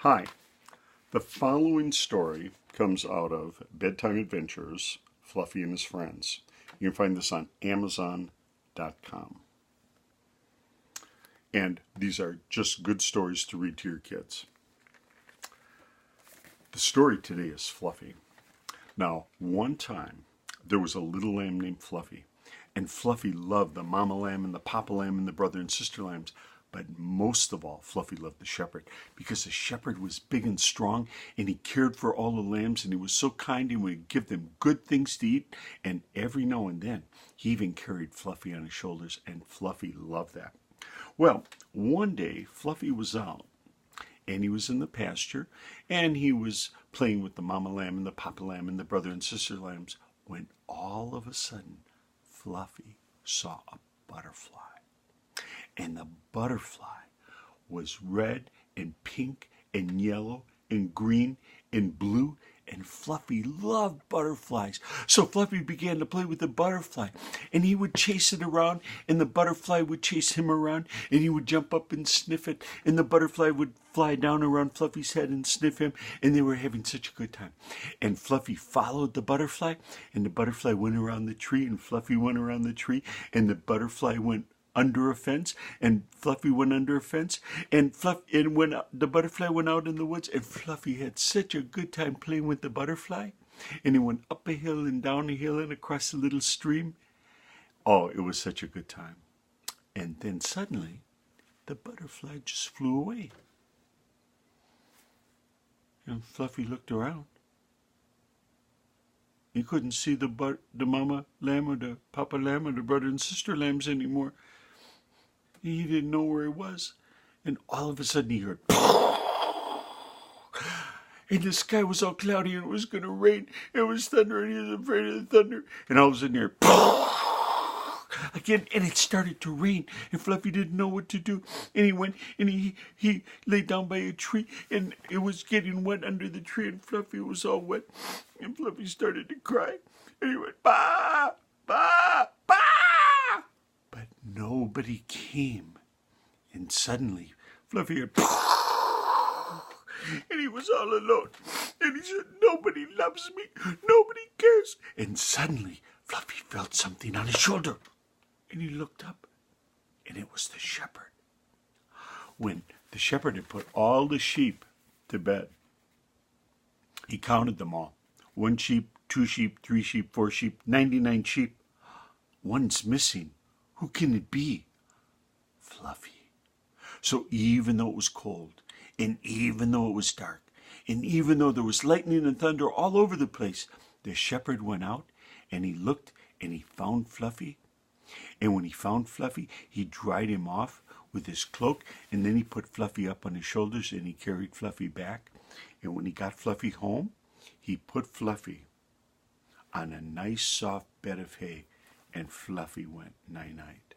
Hi, the following story comes out of Bedtime Adventures, Fluffy and His Friends. You can find this on Amazon.com. And these are just good stories to read to your kids. The story today is Fluffy. Now, one time, there was a little lamb named Fluffy. And Fluffy loved the mama lamb and the papa lamb and the brother and sister lambs. But most of all, Fluffy loved the shepherd, because the shepherd was big and strong, and he cared for all the lambs, and he was so kind and would give them good things to eat. And every now and then, he even carried Fluffy on his shoulders, and Fluffy loved that. Well, one day, Fluffy was out, and he was in the pasture, and he was playing with the mama lamb and the papa lamb and the brother and sister lambs, when all of a sudden, Fluffy saw a butterfly. And the butterfly was red and pink and yellow and green and blue, and Fluffy loved butterflies. So Fluffy began to play with the butterfly, and he would chase it around, and the butterfly would chase him around, and he would jump up and sniff it, and the butterfly would fly down around Fluffy's head and sniff him, and they were having such a good time. And Fluffy followed the butterfly, and the butterfly went around the tree, and Fluffy went around the tree, and the butterfly went under a fence, and Fluffy went under a fence, and when the butterfly went out in the woods, and Fluffy had such a good time playing with the butterfly, and he went up a hill and down a hill and across a little stream. Oh, it was such a good time. And then suddenly, the butterfly just flew away. And Fluffy looked around. He couldn't see the mama lamb or the papa lamb or the brother and sister lambs anymore. He didn't know where he was. And all of a sudden he heard, and the sky was all cloudy and it was going to rain. It was thunder and he was afraid of the thunder. And all of a sudden he heard, again, and it started to rain, and Fluffy didn't know what to do, and he went and he lay down by a tree, and it was getting wet under the tree, and Fluffy was all wet, and Fluffy started to cry, and he went, bah, bah, bah, but nobody came, and suddenly Fluffy heard, and he was all alone, and he said, nobody loves me, nobody cares, and suddenly Fluffy felt something on his shoulder. And he looked up, and it was the shepherd. When the shepherd had put all the sheep to bed, he counted them all. 1 sheep, 2 sheep, 3 sheep, 4 sheep, 99 sheep. One's missing. Who can it be? Fluffy. So even though it was cold, and even though it was dark, and even though there was lightning and thunder all over the place, the shepherd went out, and he looked, and he found Fluffy. And when he found Fluffy, he dried him off with his cloak, and then he put Fluffy up on his shoulders, and he carried Fluffy back. And when he got Fluffy home, he put Fluffy on a nice soft bed of hay, and Fluffy went night-night.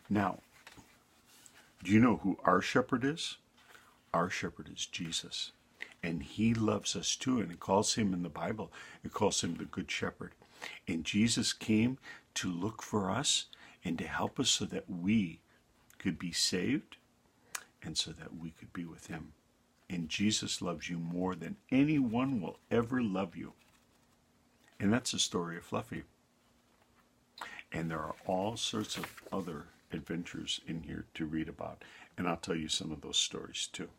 Now, do you know who our shepherd is? Our shepherd is Jesus. And he loves us too, and it calls him in the Bible, it calls him the Good Shepherd. And Jesus came to look for us and to help us so that we could be saved and so that we could be with him. And Jesus loves you more than anyone will ever love you. And that's the story of Fluffy. And there are all sorts of other adventures in here to read about. And I'll tell you some of those stories too.